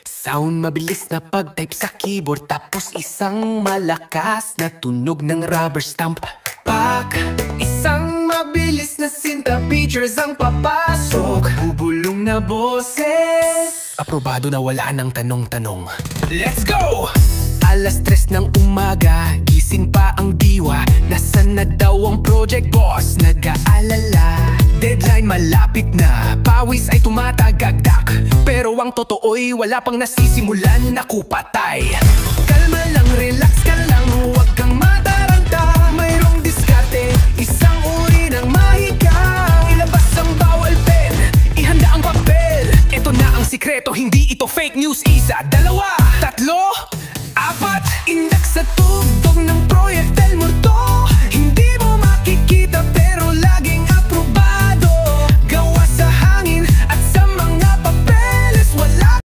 Sound mabilis na pag-type sa keyboard, tapos isang malakas na tunog ng rubber stamp. Pak! Isang mabilis na sinta, pictures ang papasok, bubulong na boses, aprobado na wala ng tanong-tanong. Let's go! Alas 3 ng umaga, gising pa ang diwa. Nasaan na daw ang project boss? Nag-aalala. Deadline malapit na, pawis ay tumatagagdak, pero ang totoo'y wala pang nasisimulan. Naku, patay. Kalma lang, relax ka lang, huwag kang mataranta. Mayroong diskarte, isang uri ng mahika. Ilabas ang bawal pen, ihanda ang papel. Ito na ang sikreto, hindi ito fake news. Isa, dalawa, tatlo, apat. Indak sa tugtog ng Proyektel Multo. Hindi mo makikita pero laging